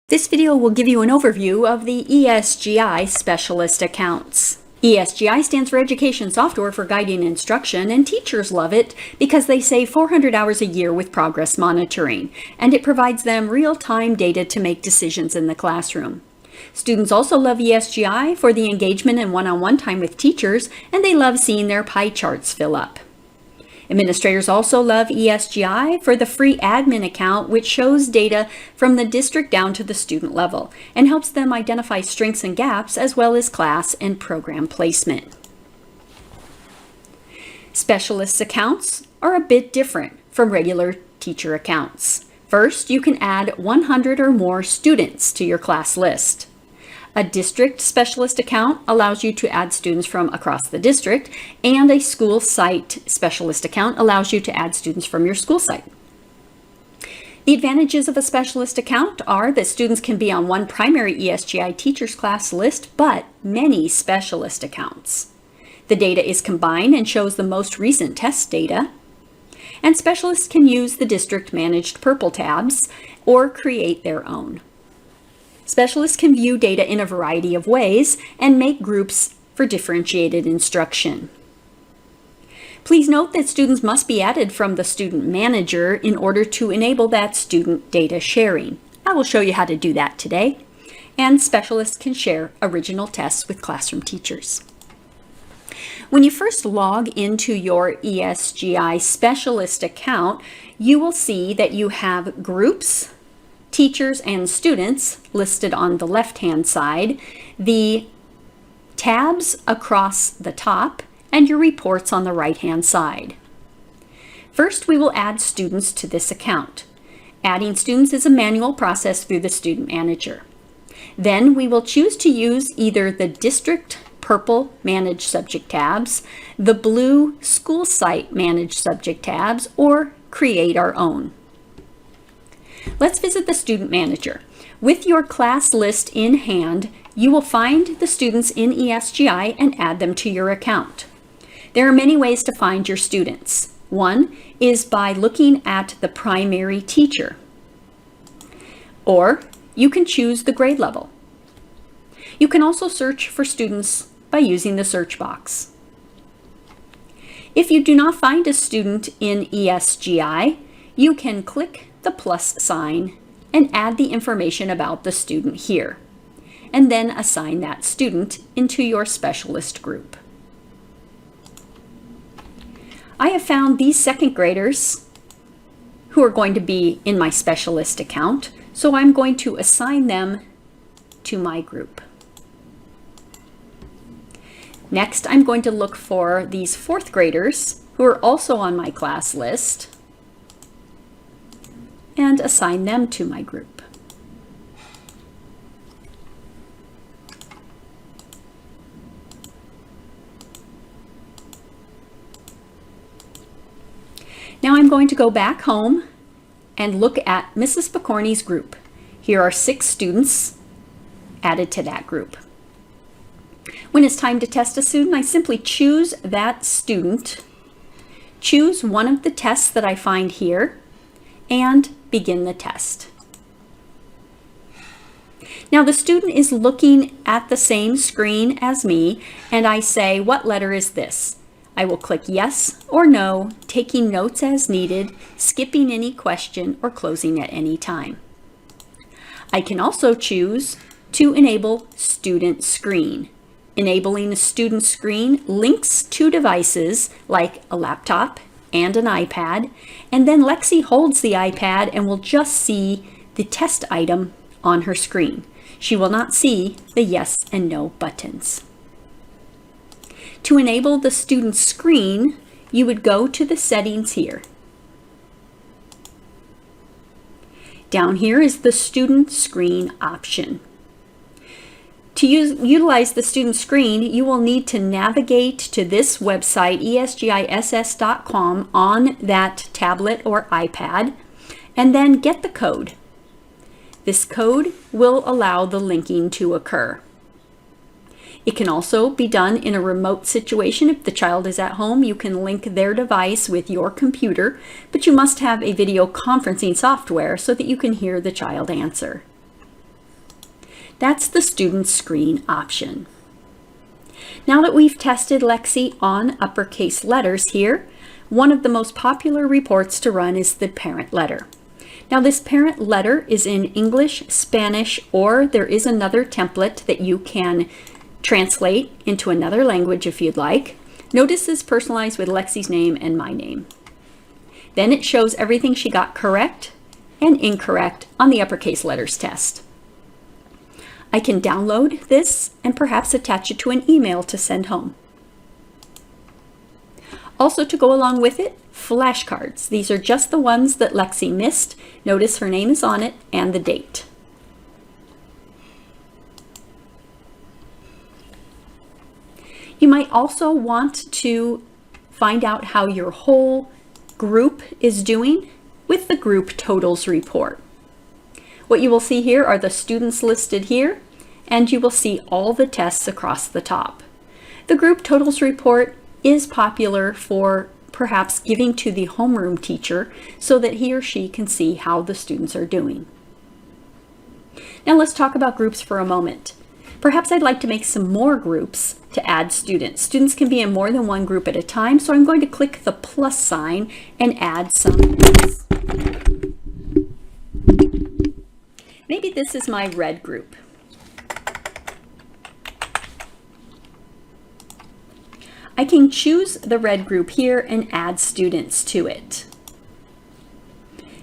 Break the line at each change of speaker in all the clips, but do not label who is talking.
This video will give you an overview of the ESGI specialist accounts. ESGI stands for Education Software for Guiding Instruction, and teachers love it because they save 400 hours a year with progress monitoring, and it provides them real-time data to make decisions in the classroom. Students also love ESGI for the engagement and one-on-one time with teachers, and they love seeing their pie charts fill up. Administrators also love ESGI for the free admin account, which shows data from the district down to the student level and helps them identify strengths and gaps as well as class and program placement. Specialists accounts are a bit different from regular teacher accounts. First, you can add 100 or more students to your class list. A district specialist account allows you to add students from across the district, and a school site specialist account allows you to add students from your school site. The advantages of a specialist account are that students can be on one primary ESGI teacher's class list, but many specialist accounts. The data is combined and shows the most recent test data, and specialists can use the district managed purple tabs or create their own. Specialists can view data in a variety of ways and make groups for differentiated instruction. Please note that students must be added from the student manager in order to enable that student data sharing. I will show you how to do that today. And specialists can share original tests with classroom teachers. When you first log into your ESGI specialist account, you will see that you have groups, teachers and students listed on the left-hand side, the tabs across the top, and your reports on the right-hand side. First, we will add students to this account. Adding students is a manual process through the student manager. Then we will choose to use either the district purple managed subject tabs, the blue school site managed subject tabs, or create our own. Let's visit the student manager. With your class list in hand, you will find the students in ESGI and add them to your account. There are many ways to find your students. One is by looking at the primary teacher, or you can choose the grade level. You can also search for students by using the search box. If you do not find a student in ESGI, you can click the plus sign and add the information about the student here, and then assign that student into your specialist group. I have found these second graders who are going to be in my specialist account, so I'm going to assign them to my group. Next, I'm going to look for these fourth graders who are also on my class list and assign them to my group. Now I'm going to go back home and look at Mrs. Picorni's group. Here are 6 students added to that group. When it's time to test a student, I simply choose that student, choose one of the tests that I find here, and begin the test. Now the student is looking at the same screen as me, and I say, what letter is this? I will click yes or no, taking notes as needed, skipping any question, or closing at any time. I can also choose to enable student screen. Enabling a student screen links 2 devices like a laptop and an iPad, and then Lexi holds the iPad and will just see the test item on her screen. She will not see the yes and no buttons. To enable the student screen, you would go to the settings here. Down here is the student screen option. To utilize the student screen, you will need to navigate to this website, esgiss.com, on that tablet or iPad, and then get the code. This code will allow the linking to occur. It can also be done in a remote situation. If the child is at home, you can link their device with your computer, but you must have a video conferencing software so that you can hear the child answer. That's the student screen option. Now that we've tested Lexi on uppercase letters here, one of the most popular reports to run is the parent letter. Now this parent letter is in English, Spanish, or there is another template that you can translate into another language if you'd like. Notice it's personalized with Lexi's name and my name. Then it shows everything she got correct and incorrect on the uppercase letters test. I can download this and perhaps attach it to an email to send home. Also, to go along with it, flashcards. These are just the ones that Lexi missed. Notice her name is on it and the date. You might also want to find out how your whole group is doing with the group totals report. What you will see here are the students listed here, and you will see all the tests across the top. The group totals report is popular for perhaps giving to the homeroom teacher so that he or she can see how the students are doing. Now let's talk about groups for a moment. Perhaps I'd like to make some more groups to add students. Students can be in more than one group at a time, so I'm going to click the plus sign and add some groups. Maybe this is my red group. I can choose the red group here and add students to it.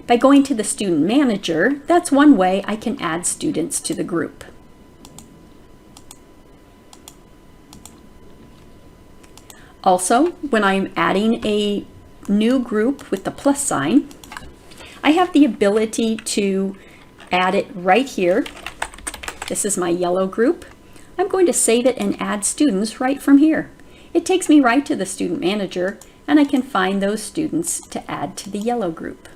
By going to the student manager, that's one way I can add students to the group. Also, when I'm adding a new group with the plus sign, I have the ability to add it right here. This is my yellow group. I'm going to save it and add students right from here. It takes me right to the student manager, and I can find those students to add to the yellow group.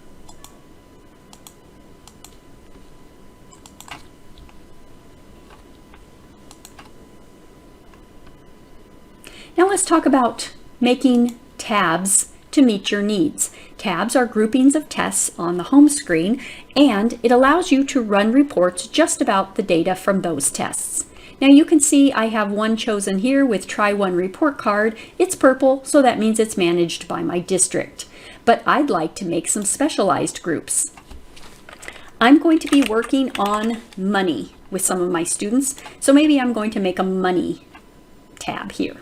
Now let's talk about making tabs to meet your needs. Tabs are groupings of tests on the home screen, and it allows you to run reports just about the data from those tests. Now you can see I have one chosen here with Try One report card. It's purple, so that means it's managed by my district. But I'd like to make some specialized groups. I'm going to be working on money with some of my students, so maybe I'm going to make a money tab here.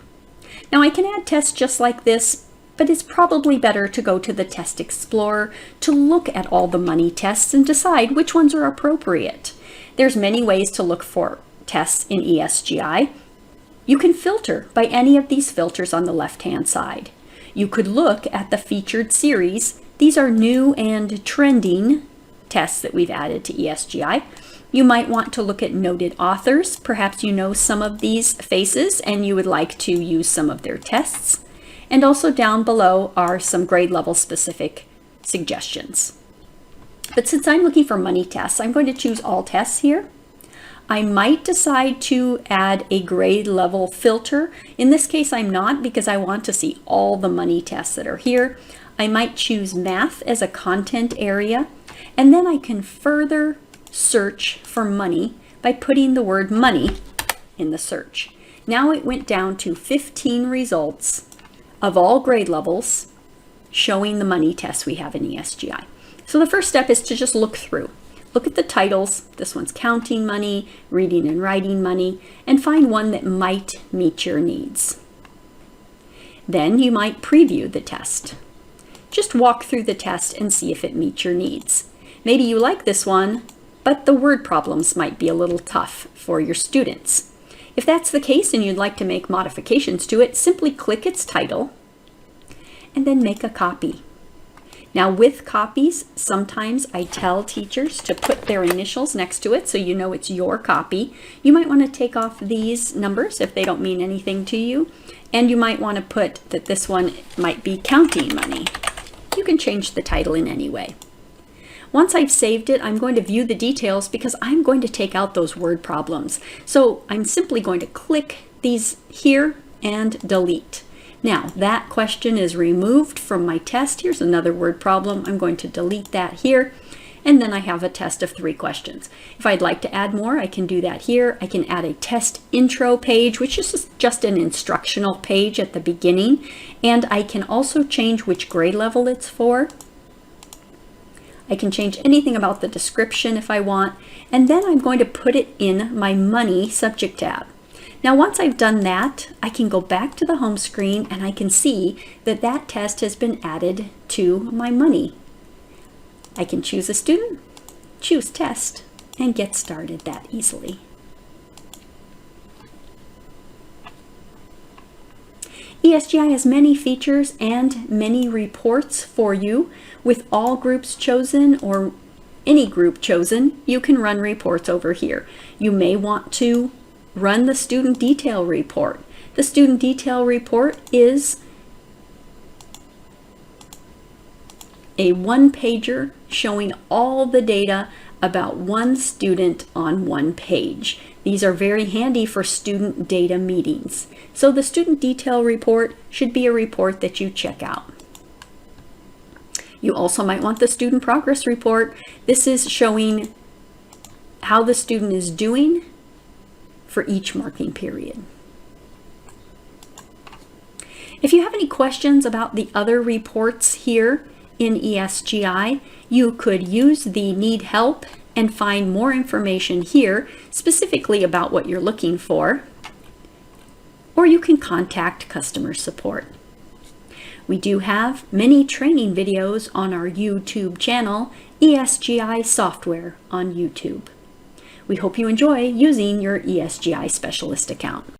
Now I can add tests just like this, but it's probably better to go to the Test Explorer to look at all the money tests and decide which ones are appropriate. There's many ways to look for tests in ESGI. You can filter by any of these filters on the left-hand side. You could look at the featured series. These are new and trending tests that we've added to ESGI. You might want to look at noted authors. Perhaps you know some of these faces and you would like to use some of their tests. And also down below are some grade level specific suggestions. But since I'm looking for money tests, I'm going to choose all tests here. I might decide to add a grade level filter. In this case, I'm not, because I want to see all the money tests that are here. I might choose math as a content area, and then I can further search for money by putting the word money in the search. Now it went down to 15 results of all grade levels showing the money tests we have in ESGI. So the first step is to just look through. Look at the titles. This one's counting money, reading and writing money, and find one that might meet your needs. Then you might preview the test. Just walk through the test and see if it meets your needs. Maybe you like this one, but the word problems might be a little tough for your students. If that's the case and you'd like to make modifications to it, simply click its title and then make a copy. Now with copies, sometimes I tell teachers to put their initials next to it so you know it's your copy. You might want to take off these numbers if they don't mean anything to you. And you might want to put that this one might be counting money. You can change the title in any way. Once I've saved it, I'm going to view the details because I'm going to take out those word problems. So I'm simply going to click these here and delete. Now that question is removed from my test. Here's another word problem. I'm going to delete that here. and then I have a test of 3 questions. If I'd like to add more, I can do that here. I can add a test intro page, which is just an instructional page at the beginning, and I can also change which grade level it's for. I can change anything about the description if I want, and then I'm going to put it in my Money subject tab. Now, once I've done that, I can go back to the home screen and I can see that that test has been added to my Money. I can choose a student, choose test, and get started that easily. ESGI has many features and many reports for you. With all groups chosen or any group chosen, you can run reports over here. You may want to run the student detail report. The student detail report is a one-pager showing all the data about one student on one page. These are very handy for student data meetings. So the student detail report should be a report that you check out. You also might want the student progress report. This is showing how the student is doing for each marking period. If you have any questions about the other reports here in ESGI, you could use the Need Help and find more information here specifically about what you're looking for, or you can contact customer support. We do have many training videos on our YouTube channel, ESGI Software on YouTube. We hope you enjoy using your ESGI Specialist account.